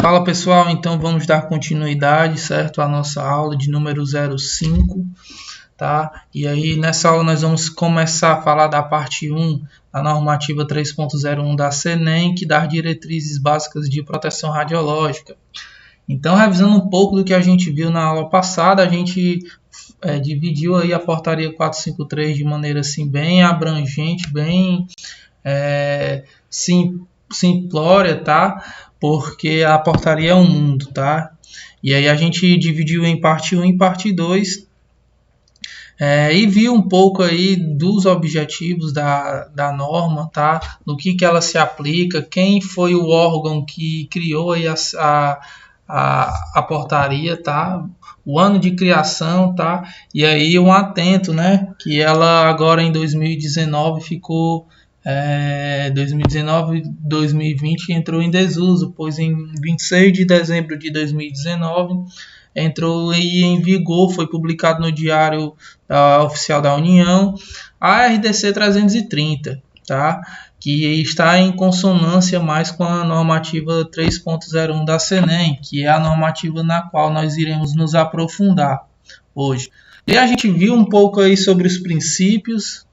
Fala pessoal, então vamos dar continuidade, certo, à nossa aula de número 05, tá? E aí nessa aula nós vamos começar a falar da parte 1 da normativa 3.01 da CNEM, que dá as diretrizes básicas de proteção radiológica. Então, revisando um pouco do que a gente viu na aula passada, a gente dividiu aí a portaria 453 de maneira assim bem abrangente, bem simplória, tá? Porque a portaria é um mundo, tá? E aí a gente dividiu em parte 1 e parte 2 e viu um pouco aí dos objetivos da norma, tá? No que ela se aplica, quem foi o órgão que criou aí a portaria, tá? O ano de criação, tá? E aí um atento, né? Que ela agora em 2019 ficou 2019-2020 entrou em desuso, pois em 26 de dezembro de 2019 entrou em vigor, foi publicado no Diário Oficial da União, a RDC 330, tá? Que está em consonância mais com a normativa 3.01 da CNEM, que é a normativa na qual nós iremos nos aprofundar hoje. E a gente viu um pouco aí sobre os princípios,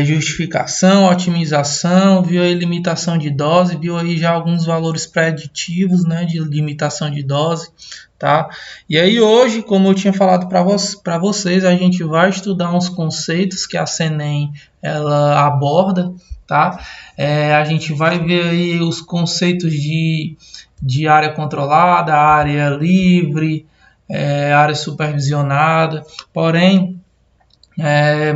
justificação, otimização, viu aí limitação de dose, viu aí já alguns valores preditivos, né, de limitação de dose, tá? E aí hoje, como eu tinha falado para vocês, a gente vai estudar uns conceitos que a CNEM ela aborda, tá? A gente vai ver aí os conceitos de área controlada, área livre, área supervisionada, porém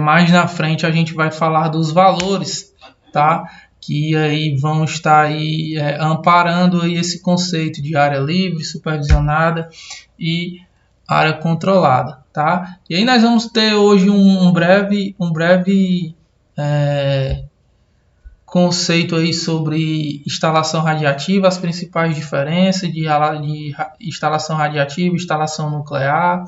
mais na frente a gente vai falar dos valores, tá? Que aí vão estar aí amparando aí esse conceito de área livre, supervisionada e área controlada, tá? E aí nós vamos ter hoje um breve conceito aí sobre instalação radiativa, as principais diferenças de instalação radiativa, instalação nuclear.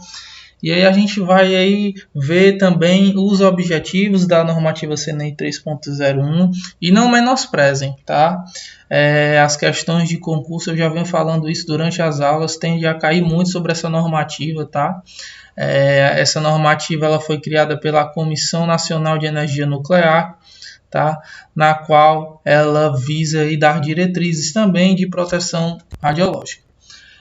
E aí a gente vai aí ver também os objetivos da normativa CNEM 3.01 e não menosprezem, tá? As questões de concurso, eu já venho falando isso durante as aulas, tende a cair muito sobre essa normativa, tá? Essa normativa ela foi criada pela Comissão Nacional de Energia Nuclear, tá? Na qual ela visa aí dar diretrizes também de proteção radiológica.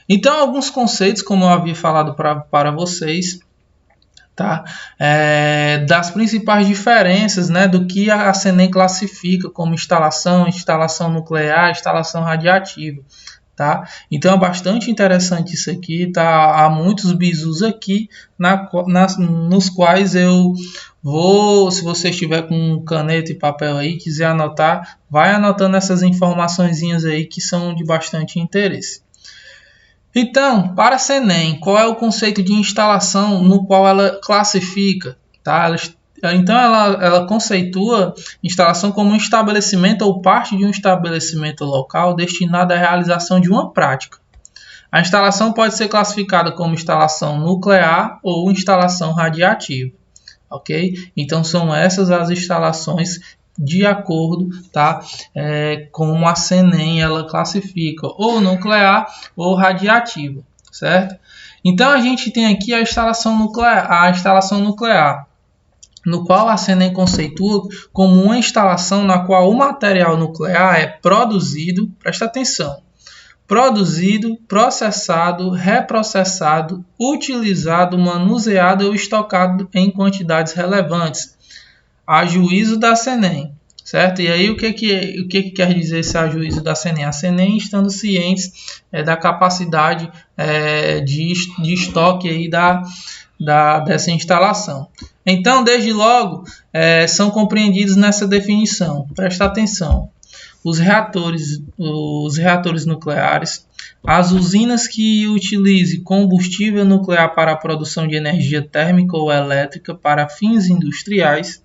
Então, alguns conceitos, como eu havia falado para vocês, tá? Das principais diferenças, né, do que a CNEM classifica como instalação nuclear, instalação radiativa. Tá? Então, é bastante interessante isso aqui. Tá? Há muitos bizus aqui, nos quais eu vou, se você estiver com caneta e papel aí, quiser anotar, vai anotando essas informaçõezinhas aí que são de bastante interesse. Então, para a CNEM, qual é o conceito de instalação no qual ela classifica? Tá? Ela conceitua instalação como um estabelecimento ou parte de um estabelecimento local destinado à realização de uma prática. A instalação pode ser classificada como instalação nuclear ou instalação radiativa. Ok? Então, são essas as instalações de acordo, tá? Como a CNEM ela classifica, ou nuclear ou radiativa, certo? Então a gente tem aqui a instalação nuclear, no qual a CNEM conceitua como uma instalação na qual o material nuclear é produzido, presta atenção, produzido, processado, reprocessado, utilizado, manuseado ou estocado em quantidades relevantes, a juízo da CNEM, certo? E aí o que quer dizer esse a juízo da CNEM? A CNEM estando cientes da capacidade de estoque aí dessa instalação. Então, desde logo, são compreendidos nessa definição. Presta atenção. Os reatores nucleares, as usinas que utilizem combustível nuclear para a produção de energia térmica ou elétrica para fins industriais,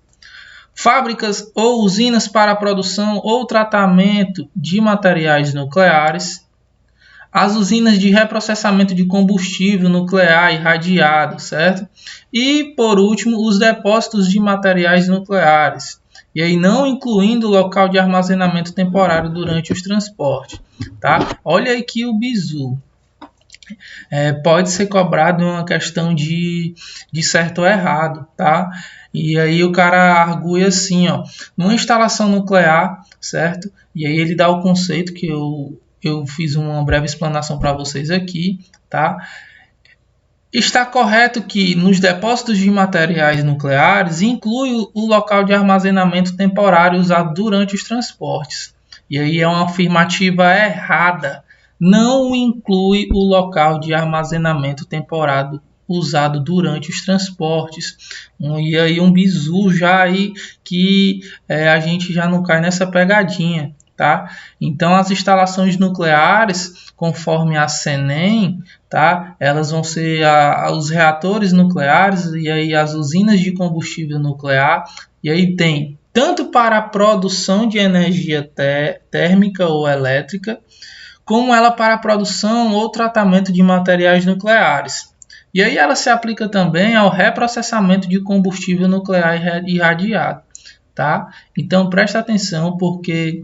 fábricas ou usinas para a produção ou tratamento de materiais nucleares, as usinas de reprocessamento de combustível nuclear irradiado, certo? E, por último, os depósitos de materiais nucleares. E aí não incluindo o local de armazenamento temporário durante os transportes, tá? Olha aqui o bizu. Pode ser cobrado uma questão de certo ou errado, tá? E aí o cara argui assim, ó, numa instalação nuclear, certo? E aí ele dá o conceito que eu fiz uma breve explanação para vocês aqui, tá? Está correto que nos depósitos de materiais nucleares inclui o local de armazenamento temporário usado durante os transportes. E aí é uma afirmativa errada. Não inclui o local de armazenamento temporário usado durante os transportes. E aí um bizu já aí que a gente já não cai nessa pegadinha, tá? Então as instalações nucleares, conforme a CENEM, tá? Elas vão ser os reatores nucleares e aí as usinas de combustível nuclear. E aí tem tanto para a produção de energia térmica ou elétrica, como ela para a produção ou tratamento de materiais nucleares. E aí ela se aplica também ao reprocessamento de combustível nuclear irradiado, tá? Então presta atenção porque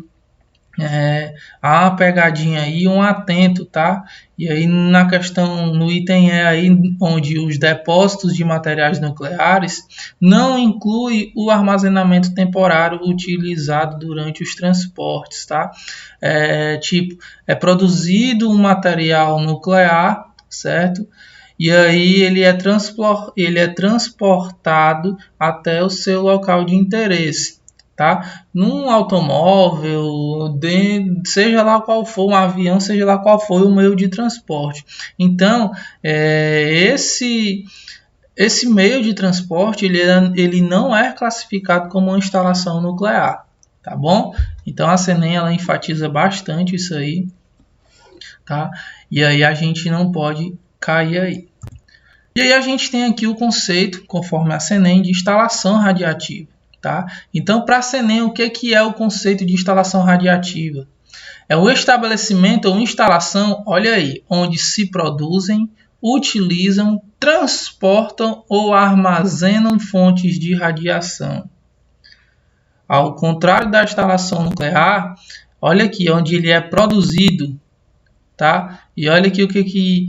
há uma pegadinha aí, um atento, tá? E aí na questão, no item E aí, onde os depósitos de materiais nucleares não inclui o armazenamento temporário utilizado durante os transportes, tá? É produzido um material nuclear, certo? E aí ele é transportado até o seu local de interesse, tá? Num automóvel, seja lá qual for, um avião, seja lá qual for o meio de transporte. Então, esse meio de transporte ele não é classificado como uma instalação nuclear, tá bom? Então a CENEM ela enfatiza bastante isso aí, tá? E aí a gente não pode cair aí. E aí a gente tem aqui o conceito, conforme a CENEM, de instalação radiativa. Tá? Então, para a CENEM, o que é o conceito de instalação radiativa? É o estabelecimento ou instalação, olha aí, onde se produzem, utilizam, transportam ou armazenam fontes de radiação. Ao contrário da instalação nuclear, olha aqui, onde ele é produzido, tá? E olha aqui o que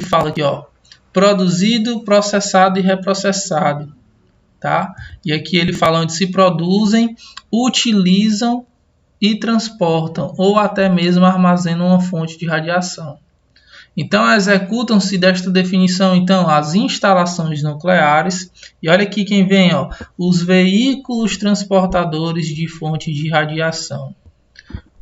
fala aqui, ó. Produzido, processado e reprocessado. Tá? E aqui ele fala onde se produzem, utilizam e transportam, ou até mesmo armazenam uma fonte de radiação. Então, executam-se desta definição então as instalações nucleares. E olha aqui quem vem, ó, os veículos transportadores de fontes de radiação,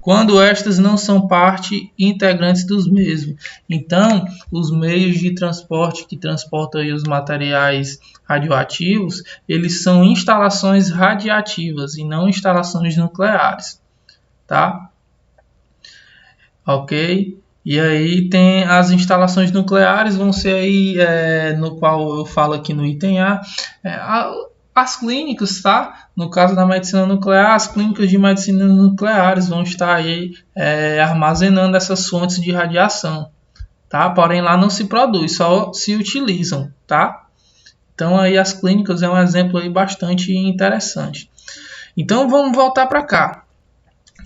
quando estas não são parte integrantes dos mesmos. Então, os meios de transporte que transportam aí os materiais radioativos, eles são instalações radiativas e não instalações nucleares, tá? Ok? E aí tem as instalações nucleares, vão ser aí, no qual eu falo aqui no item A, as clínicas, tá? No caso da medicina nuclear, as clínicas de medicina nucleares vão estar aí armazenando essas fontes de radiação, tá? Porém lá não se produz, só se utilizam, tá? Então aí as clínicas é um exemplo aí bastante interessante. Então vamos voltar para cá,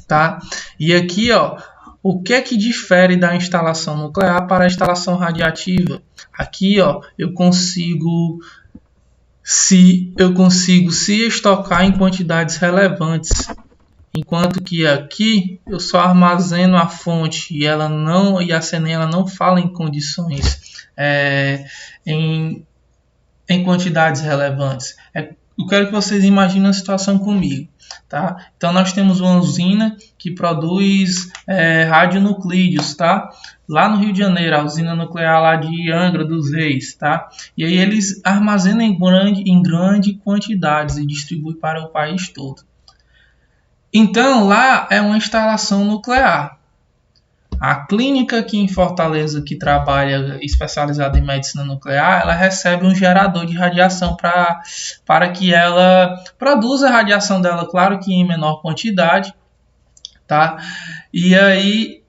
tá? E aqui, ó, o que é que difere da instalação nuclear para a instalação radiativa? Aqui, ó, eu consigo se estocar em quantidades relevantes, enquanto que aqui eu só armazeno a fonte e a CENEM ela não fala em condições em quantidades relevantes. Eu quero que vocês imaginem a situação comigo, tá? Então nós temos uma usina que produz radionuclídeos, tá? Lá no Rio de Janeiro, a usina nuclear lá de Angra dos Reis, tá? E aí eles armazenam em grande quantidades e distribuem para o país todo. Então lá é uma instalação nuclear. A clínica aqui em Fortaleza, que trabalha especializada em medicina nuclear, ela recebe um gerador de radiação para que ela produza a radiação dela, claro que em menor quantidade, tá? E aí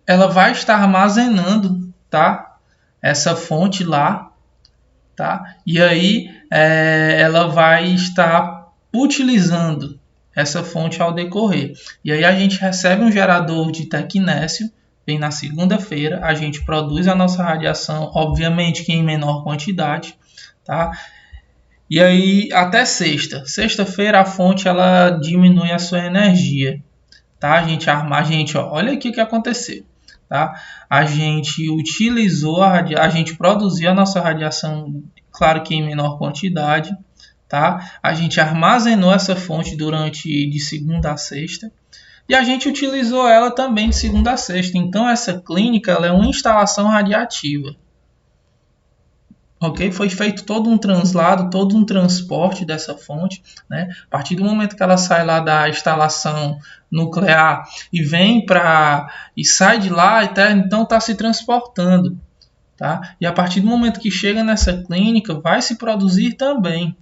ela vai estar armazenando, tá? Essa fonte lá tá? E aí ela vai estar utilizando essa fonte ao decorrer. E aí a gente recebe um gerador de tecnécio, vem na segunda-feira, a gente produz a nossa radiação, obviamente que em menor quantidade, tá? E aí até sexta-feira a fonte ela diminui a sua energia, tá? A gente, ó, olha aqui o que aconteceu, tá? A gente utilizou a gente produziu a nossa radiação, claro que em menor quantidade, tá? A gente armazenou essa fonte de segunda a sexta e a gente utilizou ela também de segunda a sexta. Então essa clínica ela é uma instalação radiativa. Ok? Foi feito todo um translado, todo um transporte dessa fonte, né? A partir do momento que ela sai lá da instalação nuclear e sai de lá, então está se transportando, tá? E a partir do momento que chega nessa clínica, vai se produzir também.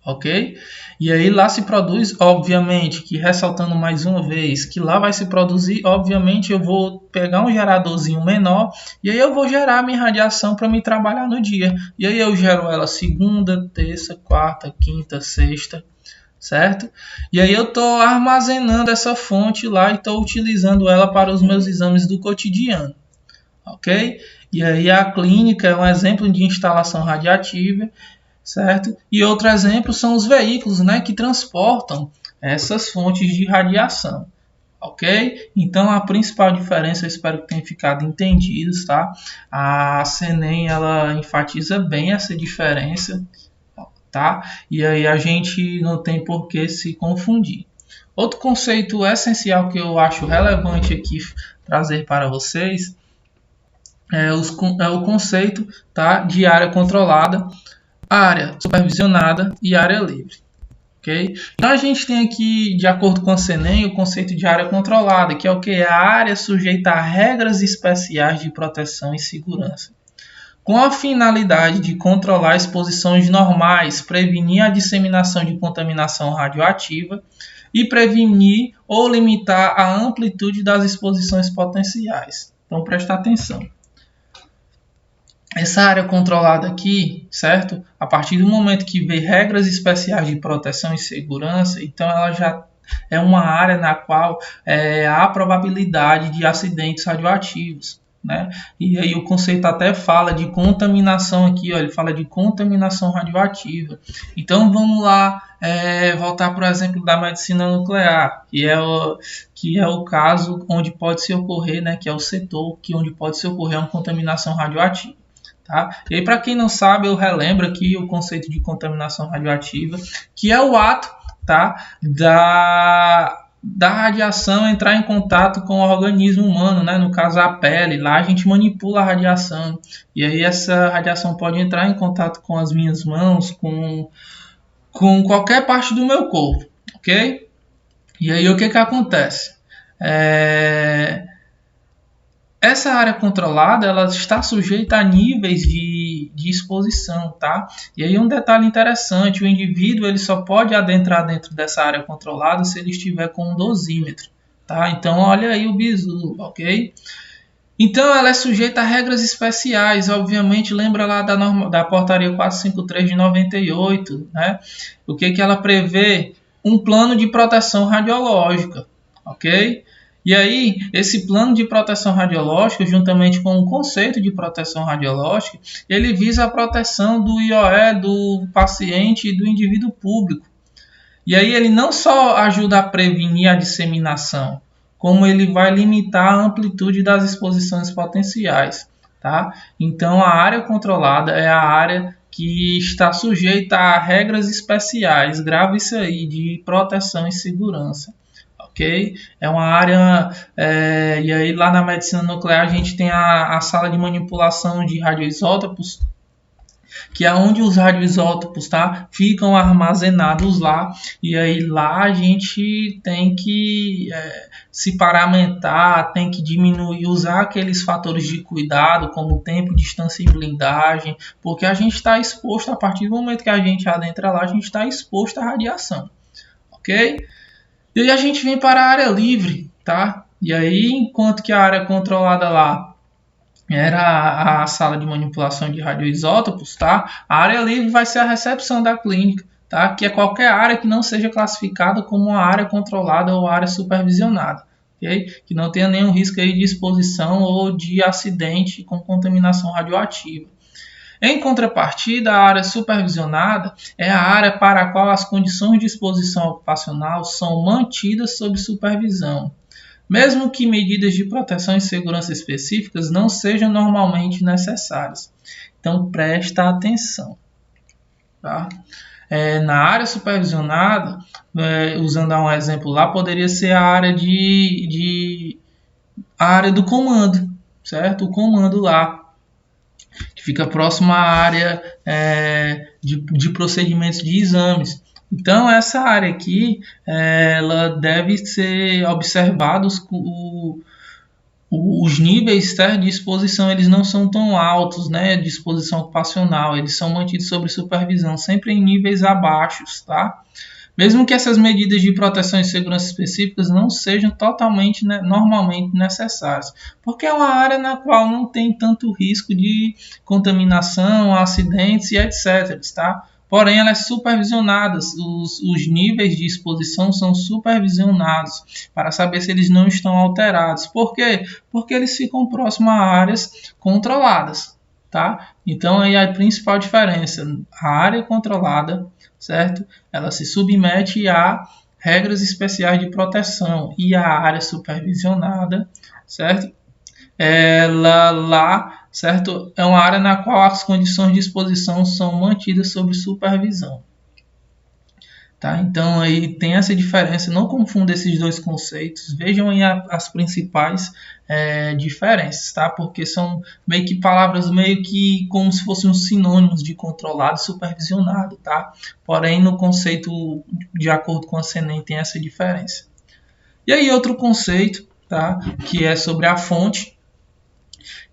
Ok? E aí lá se produz, obviamente, que ressaltando mais uma vez, que lá vai se produzir, obviamente eu vou pegar um geradorzinho menor e aí eu vou gerar minha radiação para me trabalhar no dia. E aí eu gero ela segunda, terça, quarta, quinta, sexta, certo? E aí eu estou armazenando essa fonte lá e estou utilizando ela para os meus exames do cotidiano, ok? E aí a clínica é um exemplo de instalação radiativa, certo? E outro exemplo são os veículos, né, que transportam essas fontes de radiação, ok? Então a principal diferença, eu espero que tenha ficado entendido, tá? A CENEM ela enfatiza bem essa diferença, tá? E aí a gente não tem por que se confundir. Outro conceito essencial que eu acho relevante aqui trazer para vocês é o conceito, tá, de área controlada, área supervisionada e área livre. Okay? Então a gente tem aqui, de acordo com a CENEM, o conceito de área controlada, que é o que? É a área sujeita a regras especiais de proteção e segurança, com a finalidade de controlar exposições normais, prevenir a disseminação de contaminação radioativa e prevenir ou limitar a amplitude das exposições potenciais. Então presta atenção. Essa área controlada aqui, certo? A partir do momento que vê regras especiais de proteção e segurança, então ela já é uma área na qual há probabilidade de acidentes radioativos, né? E aí o conceito até fala de contaminação aqui, ó, ele fala de contaminação radioativa. Então vamos lá voltar para o exemplo da medicina nuclear, que é o caso onde pode se ocorrer, né? Que é o setor onde pode se ocorrer uma contaminação radioativa. Tá? E aí, para quem não sabe, eu relembro aqui o conceito de contaminação radioativa, que é o ato, tá, da radiação entrar em contato com o organismo humano, né? No caso a pele, lá a gente manipula a radiação, e aí essa radiação pode entrar em contato com as minhas mãos, com qualquer parte do meu corpo, ok? E aí o que acontece? Essa área controlada ela está sujeita a níveis de exposição, tá? E aí um detalhe interessante, o indivíduo ele só pode adentrar dentro dessa área controlada se ele estiver com um dosímetro, tá? Então olha aí o bizu, ok? Então ela é sujeita a regras especiais, obviamente lembra lá da portaria 453 de 98, né? O que ela prevê? Um plano de proteção radiológica, ok? E aí, esse plano de proteção radiológica, juntamente com o conceito de proteção radiológica, ele visa a proteção do IOE, do paciente e do indivíduo público. E aí ele não só ajuda a prevenir a disseminação, como ele vai limitar a amplitude das exposições potenciais, tá? Então, a área controlada é a área que está sujeita a regras especiais, grave isso aí, de proteção e segurança. Okay? É uma área, e aí lá na medicina nuclear a gente tem a sala de manipulação de radioisótopos, que é onde os radioisótopos, tá, ficam armazenados lá, e aí lá a gente tem que se paramentar, tem que diminuir, usar aqueles fatores de cuidado, como tempo, distância e blindagem, porque a gente está exposto, a partir do momento que a gente adentra lá, a gente está exposto à radiação, ok? E aí a gente vem para a área livre, tá? E aí, enquanto que a área controlada lá, era a sala de manipulação de radioisótopos, tá? A área livre vai ser a recepção da clínica, tá? Que é qualquer área que não seja classificada como uma área controlada ou área supervisionada, ok? Que não tenha nenhum risco aí de exposição ou de acidente com contaminação radioativa. Em contrapartida, a área supervisionada é a área para a qual as condições de exposição ocupacional são mantidas sob supervisão, mesmo que medidas de proteção e segurança específicas não sejam normalmente necessárias. Então, presta atenção. Tá? Na área supervisionada, usando um exemplo lá, poderia ser a área a área do comando, certo? O comando lá, que fica próximo à área de procedimentos de exames. Então, essa área aqui, ela deve ser observados os níveis, tá, de exposição, eles não são tão altos, né, de exposição ocupacional, eles são mantidos sob supervisão, sempre em níveis abaixo, tá? Mesmo que essas medidas de proteção e segurança específicas não sejam totalmente, né, normalmente necessárias, porque é uma área na qual não tem tanto risco de contaminação, acidentes e etc, tá? Porém, ela é supervisionada, os níveis de exposição são supervisionados para saber se eles não estão alterados. Por quê? Porque eles ficam próximos a áreas controladas, tá? Então, aí a principal diferença, a área controlada, certo? Ela se submete a regras especiais de proteção, e a área supervisionada, certo? Ela lá, certo? É uma área na qual as condições de exposição são mantidas sob supervisão. Tá? Então aí tem essa diferença, não confunda esses dois conceitos, vejam aí as principais diferenças, tá? Porque são meio que palavras meio que como se fossem os sinônimos de controlado e supervisionado, tá? Porém no conceito, de acordo com a CNEM, tem essa diferença. E aí outro conceito, tá? Que é sobre a fonte,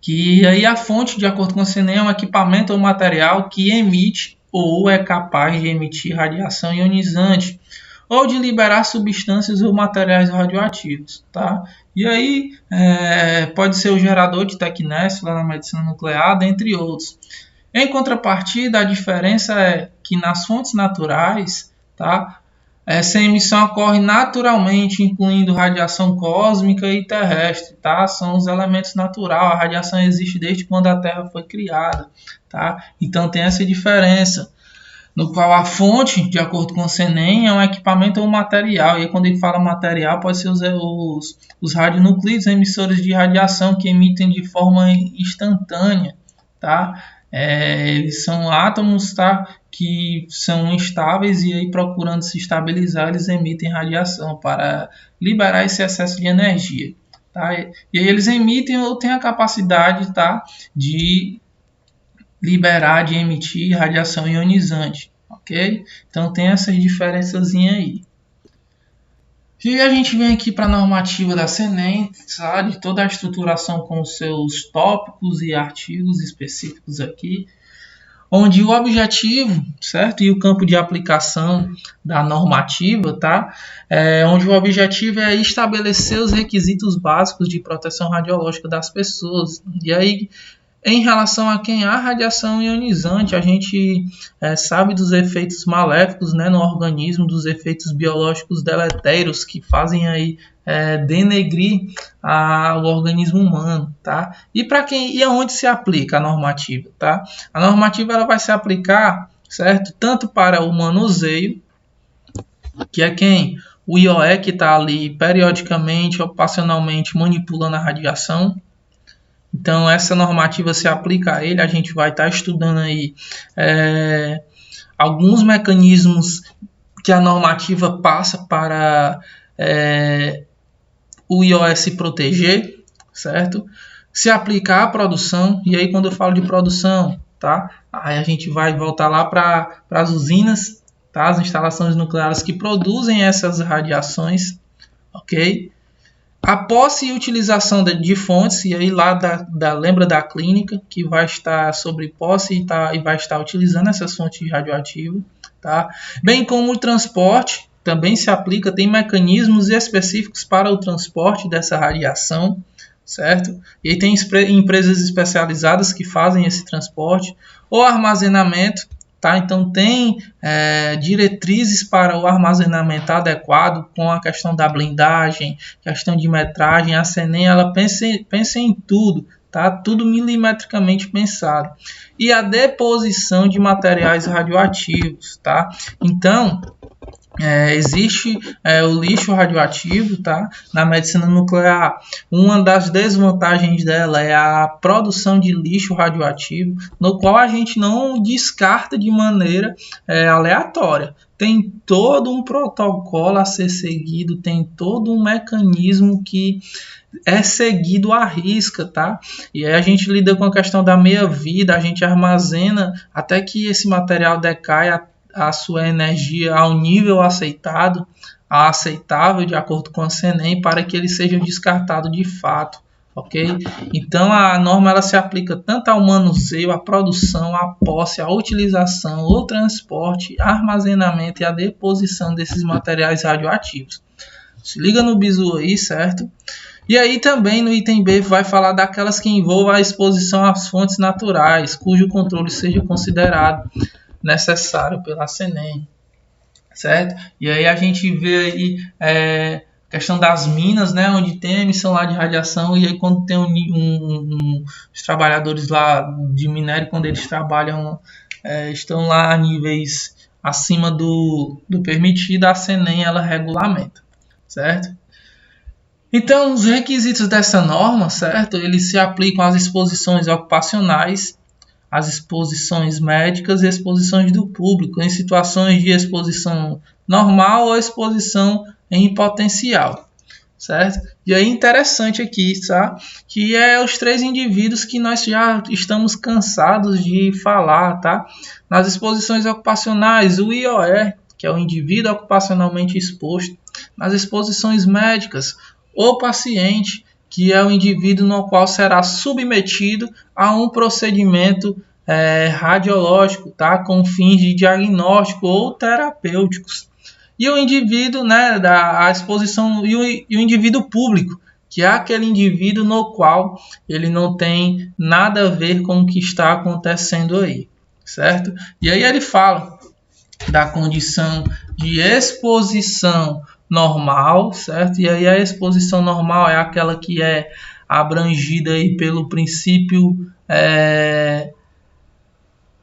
que aí a fonte, de acordo com a CNEM, é um equipamento ou material que emite ou é capaz de emitir radiação ionizante ou de liberar substâncias ou materiais radioativos, tá? E aí pode ser o gerador de Tecnésio lá na medicina nuclear, dentre outros. Em contrapartida, a diferença é que nas fontes naturais, tá, essa emissão ocorre naturalmente, incluindo radiação cósmica e terrestre, tá? São os elementos naturais. A radiação existe desde quando a Terra foi criada, tá? Então tem essa diferença, no qual a fonte, de acordo com o CNEM, é um equipamento ou um material. E aí, quando ele fala material, pode ser os radionuclidos, emissores de radiação que emitem de forma instantânea, tá? Eles são átomos, tá, que são instáveis, e aí, procurando se estabilizar, eles emitem radiação para liberar esse excesso de energia, tá? E aí eles emitem ou têm a capacidade, tá, de liberar, de emitir radiação ionizante, ok? Então tem essas diferençazinhas aí. E a gente vem aqui para a normativa da CNEM, sabe? Toda a estruturação com os seus tópicos e artigos específicos aqui, onde o objetivo, certo? E o campo de aplicação da normativa, tá? Onde o objetivo é estabelecer os requisitos básicos de proteção radiológica das pessoas. E aí, em relação a quem há radiação ionizante, a gente sabe dos efeitos maléficos, né, no organismo, dos efeitos biológicos deletérios que fazem aí denegrir o organismo humano, tá? E aonde se aplica a normativa, tá? A normativa ela vai se aplicar, certo? Tanto para o manuseio, que é quem? O IOE, que está ali periodicamente, ocupacionalmente manipulando a radiação. Então, essa normativa se aplica a ele. A gente vai estar estudando aí alguns mecanismos que a normativa passa para o IOS se proteger, certo? Se aplica à produção, e aí quando eu falo de produção, tá? Aí a gente vai voltar lá para as usinas, tá? As instalações nucleares que produzem essas radiações, ok? A posse e utilização de fontes, e aí lá lembra da clínica, que vai estar sobre posse e vai estar utilizando essas fontes radioativas, tá? Bem como o transporte, também se aplica, tem mecanismos específicos para o transporte dessa radiação, certo? E aí tem empresas especializadas que fazem esse transporte, ou armazenamento, tá? Então tem diretrizes para o armazenamento adequado, com a questão da blindagem, questão de metragem. A CENEM ela pensa em tudo, tá? Tudo milimetricamente pensado. E a deposição de materiais radioativos, tá? Então existe o lixo radioativo, tá? Na medicina nuclear, uma das desvantagens dela é a produção de lixo radioativo, no qual a gente não descarta de maneira aleatória. Tem todo um protocolo a ser seguido, tem todo um mecanismo que é seguido à risca, tá? E aí a gente lida com a questão da meia-vida, a gente armazena até que esse material decaia a sua energia ao nível aceitável de acordo com a CENEM, para que ele seja descartado de fato, ok? Então a norma ela se aplica tanto ao manuseio, à produção, à posse, à utilização, ao transporte, armazenamento e à deposição desses materiais radioativos. Se liga no bizu aí, certo? E aí também no item B vai falar daquelas que envolvam a exposição às fontes naturais, cujo controle seja considerado necessário pela CENEM, certo? E aí a gente vê aí questão das minas, né, onde tem emissão lá de radiação, e aí quando tem os trabalhadores lá de minério, quando eles trabalham, estão lá a níveis acima do permitido, a CENEM ela regulamenta, certo? Então, os requisitos dessa norma, certo? Eles se aplicam às exposições ocupacionais, as exposições médicas e exposições do público, em situações de exposição normal ou exposição em potencial, certo? E aí interessante aqui, tá? Que os 3 indivíduos que nós já estamos cansados de falar, tá? Nas exposições ocupacionais, o IOR, que é o indivíduo ocupacionalmente exposto. Nas exposições médicas, o paciente, que é o indivíduo no qual será submetido a um procedimento radiológico, tá? Com fins de diagnóstico ou terapêuticos. E o indivíduo, né, a exposição, e o indivíduo público, que é aquele indivíduo no qual ele não tem nada a ver com o que está acontecendo aí, certo? E aí ele fala da condição de exposição normal, certo? E aí a exposição normal é aquela que é abrangida aí pelo princípio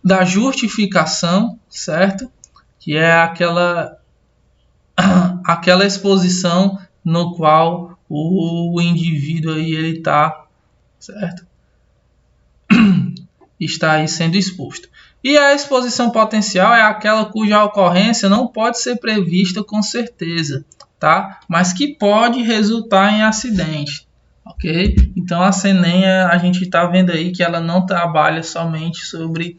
da justificação, certo? Que é aquela exposição no qual o indivíduo aí ele está, certo? Está aí sendo exposto. E a exposição potencial é aquela cuja ocorrência não pode ser prevista com certeza, tá? Mas que pode resultar em acidente, ok? Então a CENEM, a gente está vendo aí que ela não trabalha somente sobre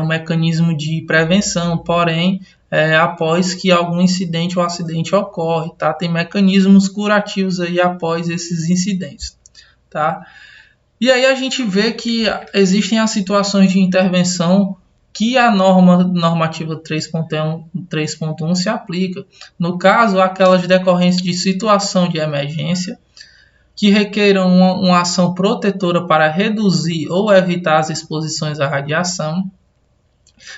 um mecanismo de prevenção, porém, após que algum incidente ou acidente ocorre, tá? Tem mecanismos curativos aí após esses incidentes, tá? E aí a gente vê que existem as situações de intervenção que a normativa 3.1 se aplica. No caso, aquelas decorrências de situação de emergência que requeram uma ação protetora para reduzir ou evitar as exposições à radiação.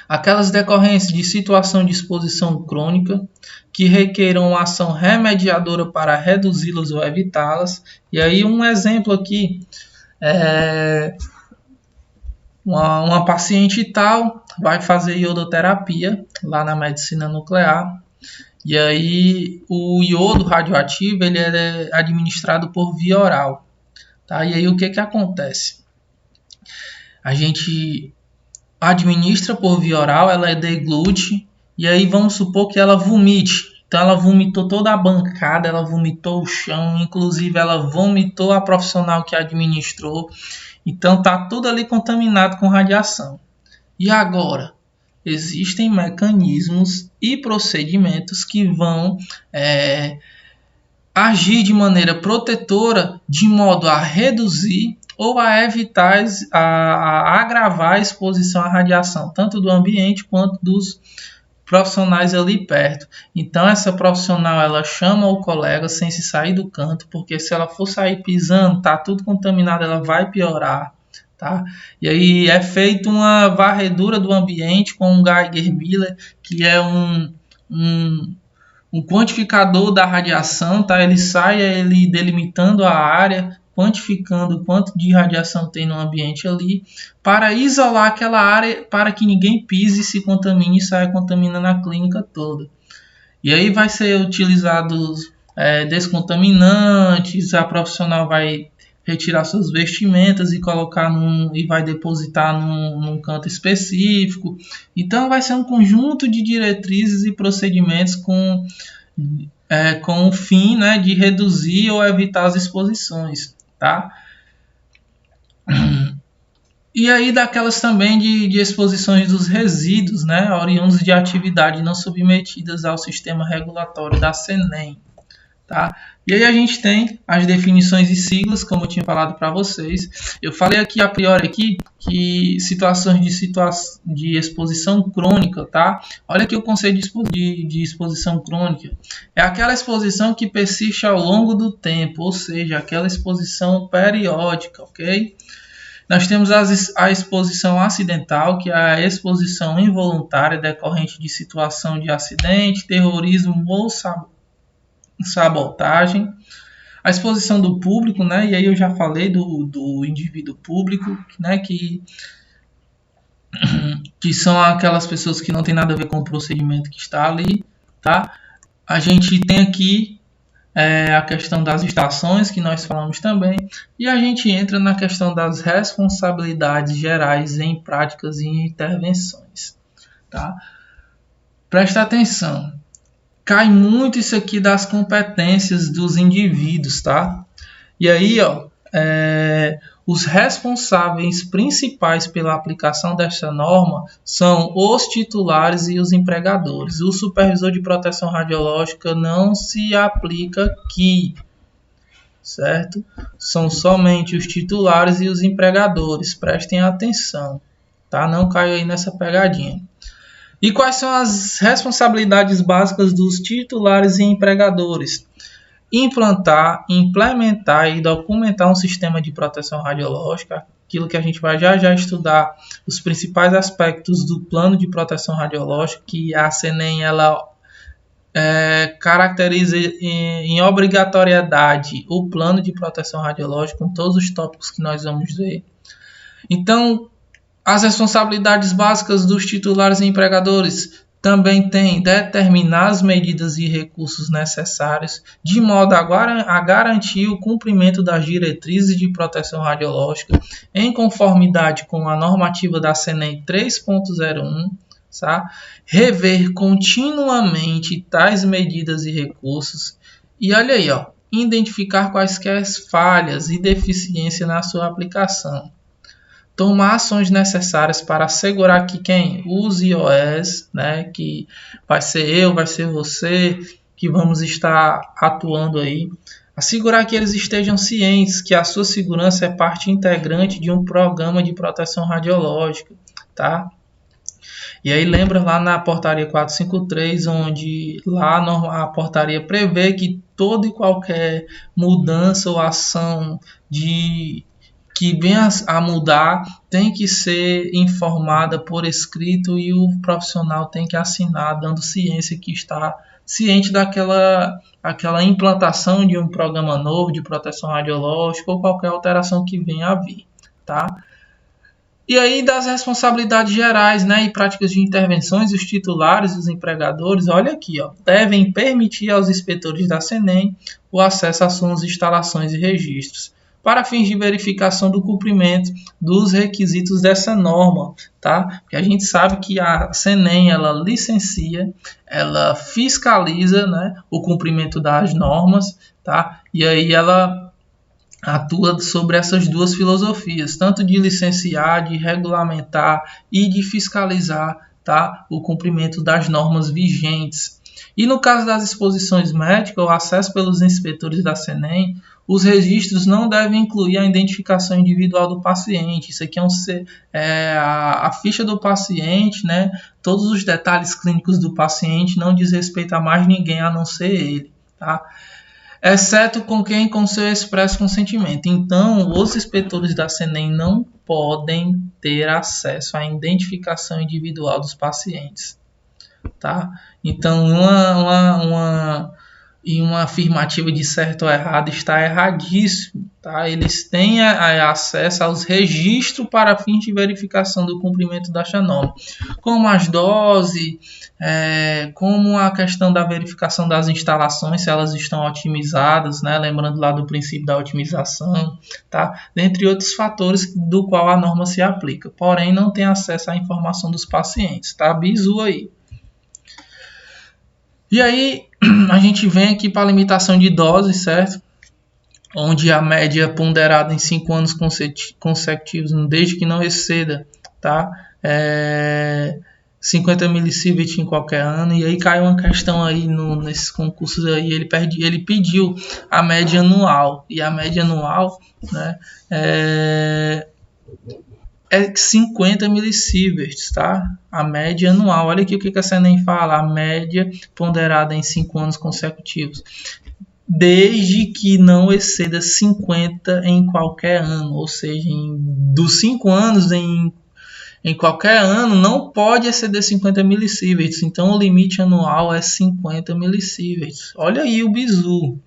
Aquelas decorrências de situação de exposição crônica que requeram uma ação remediadora para reduzi-las ou evitá-las. E aí um exemplo aqui uma paciente tal vai fazer iodoterapia lá na medicina nuclear, e aí o iodo radioativo ele é administrado por via oral, tá? E aí o que acontece? A gente administra por via oral, ela deglute, e aí vamos supor que ela vomite. Então ela vomitou toda a bancada, ela vomitou o chão, inclusive ela vomitou a profissional que administrou. Então tá tudo ali contaminado com radiação. E agora? Existem mecanismos e procedimentos que vão agir de maneira protetora, de modo a reduzir ou a evitar, a agravar a exposição à radiação, tanto do ambiente quanto dos profissionais ali perto. Então essa profissional ela chama o colega sem se sair do canto, porque se ela for sair pisando, tá tudo contaminado, ela vai piorar, tá? E aí é feita uma varredura do ambiente com um Geiger-Müller, que é um quantificador da radiação, tá? Ele sai delimitando a área, quantificando o quanto de radiação tem no ambiente ali, para isolar aquela área, para que ninguém pise, se contamine e saia contaminando a clínica toda. E aí vai ser utilizados descontaminantes, a profissional vai retirar suas vestimentas e colocar e vai depositar num canto específico. Então vai ser um conjunto de diretrizes e procedimentos com o fim, né, de reduzir ou evitar as exposições, tá? E aí daquelas também de exposições dos resíduos, né, oriundos de atividade não submetidas ao sistema regulatório da SENEM, tá? E aí a gente tem as definições e siglas, como eu tinha falado para vocês. Eu falei aqui a priori que situações de exposição crônica, tá? Olha aqui o conceito de exposição crônica. É aquela exposição que persiste ao longo do tempo, ou seja, aquela exposição periódica, ok? Nós temos a exposição acidental, que é a exposição involuntária decorrente de situação de acidente, terrorismo ou sabotagem. A exposição do público, né? E aí eu já falei do indivíduo público, né? Que são aquelas pessoas que não tem nada a ver com o procedimento que está ali, tá? A gente tem aqui a questão das estações, que nós falamos também, e a gente entra na questão das responsabilidades gerais em práticas e intervenções, tá? Presta atenção. Cai muito isso aqui das competências dos indivíduos, tá? E aí, ó, os responsáveis principais pela aplicação desta norma são os titulares e os empregadores. O supervisor de proteção radiológica não se aplica aqui, certo? São somente os titulares e os empregadores. Prestem atenção, tá? Não caia aí nessa pegadinha. E quais são as responsabilidades básicas dos titulares e empregadores? Implantar, implementar e documentar um sistema de proteção radiológica, aquilo que a gente vai já estudar, os principais aspectos do plano de proteção radiológica, que a SENEM ela caracteriza em obrigatoriedade o plano de proteção radiológica, com todos os tópicos que nós vamos ver. Então, as responsabilidades básicas dos titulares e empregadores também tem determinar as medidas e recursos necessários de modo a garantir o cumprimento das diretrizes de proteção radiológica em conformidade com a normativa da SENEM 3.01, tá? Rever continuamente tais medidas e recursos e olha aí, ó, identificar quaisquer falhas e deficiência na sua aplicação. Tomar ações necessárias para assegurar que quem use iOS, né, que vai ser eu, vai ser você, que vamos estar atuando aí, assegurar que eles estejam cientes que a sua segurança é parte integrante de um programa de proteção radiológica, tá? E aí lembra lá na portaria 453, onde lá a portaria prevê que toda e qualquer mudança ou ação que venha a mudar tem que ser informada por escrito e o profissional tem que assinar, dando ciência que está ciente daquela implantação de um programa novo de proteção radiológica ou qualquer alteração que venha a vir, tá? E aí das responsabilidades gerais, né, e práticas de intervenções, os titulares e os empregadores, olha aqui, ó, devem permitir aos inspetores da SENEM o acesso às suas instalações e registros, para fins de verificação do cumprimento dos requisitos dessa norma, tá? Porque a gente sabe que a SENEM, ela licencia, ela fiscaliza, né, o cumprimento das normas, tá? E aí ela atua sobre essas duas filosofias, tanto de licenciar, de regulamentar e de fiscalizar, tá, o cumprimento das normas vigentes. E no caso das exposições médicas, o acesso pelos inspetores da SENEM, os registros não devem incluir a identificação individual do paciente. Isso aqui a ficha do paciente, né? Todos os detalhes clínicos do paciente não diz respeito a mais ninguém a não ser ele, tá? Exceto com seu expresso consentimento. Então, os inspetores da SENEM não podem ter acesso à identificação individual dos pacientes, tá? Então, uma afirmativa de certo ou errado está erradíssimo, tá? Eles têm acesso aos registros para fins de verificação do cumprimento da norma, como as doses, como a questão da verificação das instalações, se elas estão otimizadas, né? Lembrando lá do princípio da otimização, tá? Dentre outros fatores do qual a norma se aplica, porém não tem acesso à informação dos pacientes, tá? Bizu aí. E aí, a gente vem aqui para a limitação de dose, certo? Onde a média ponderada em 5 anos consecutivos, desde que não exceda, tá? 50 milisievert em qualquer ano. E aí caiu uma questão aí nesses concursos aí, ele pediu a média anual. E a média anual, né, é 50 millisieverts, tá? A média anual. Olha aqui o que a SENEM fala. A média ponderada em 5 anos consecutivos. Desde que não exceda 50 em qualquer ano. Ou seja, dos 5 anos em qualquer ano não pode exceder 50 millisieverts. Então o limite anual é 50 millisieverts. Olha aí o bizu.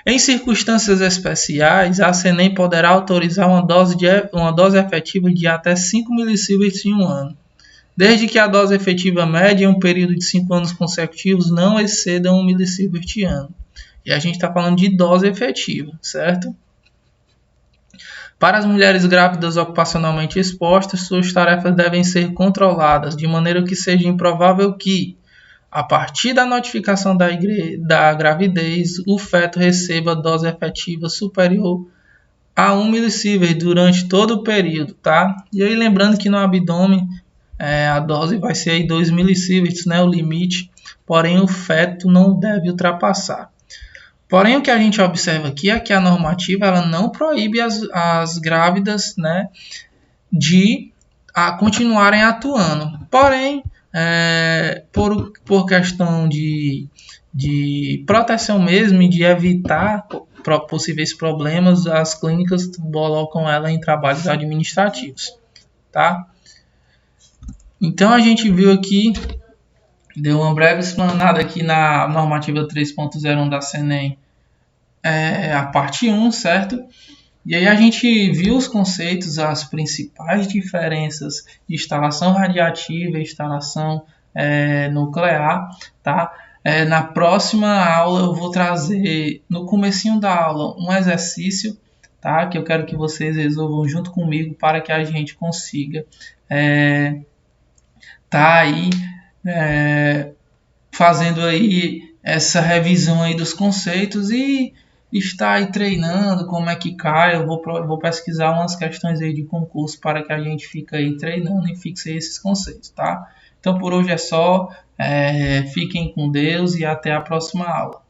Em circunstâncias especiais, a SENEM poderá autorizar uma dose efetiva de até 5 millisieverts em um ano, desde que a dose efetiva média em um período de 5 anos consecutivos não exceda 1 millisievert ano. E a gente está falando de dose efetiva, certo? Para as mulheres grávidas ocupacionalmente expostas, suas tarefas devem ser controladas, de maneira que seja improvável que, a partir da notificação da gravidez, o feto receba dose efetiva superior a 1 millisievert durante todo o período, tá? E aí lembrando que no abdômen a dose vai ser aí 2 millisieverts, né, o limite, porém o feto não deve ultrapassar. Porém, o que a gente observa aqui é que a normativa ela não proíbe as grávidas, né, de continuarem atuando. Porém, por questão de proteção mesmo e de evitar possíveis problemas, as clínicas colocam ela em trabalhos administrativos, tá? Então a gente viu aqui, deu uma breve explanada aqui na normativa 3.01 da SENEM, a parte 1, certo? E aí a gente viu os conceitos, as principais diferenças de instalação radiativa e instalação nuclear, tá? Na próxima aula eu vou trazer, no comecinho da aula, um exercício, tá? Que eu quero que vocês resolvam junto comigo para que a gente consiga tá aí fazendo aí essa revisão aí dos conceitos e está aí treinando como é que cai. Eu vou pesquisar umas questões aí de concurso para que a gente fique aí treinando e fixe esses conceitos, tá? Então por hoje é só, fiquem com Deus e até a próxima aula.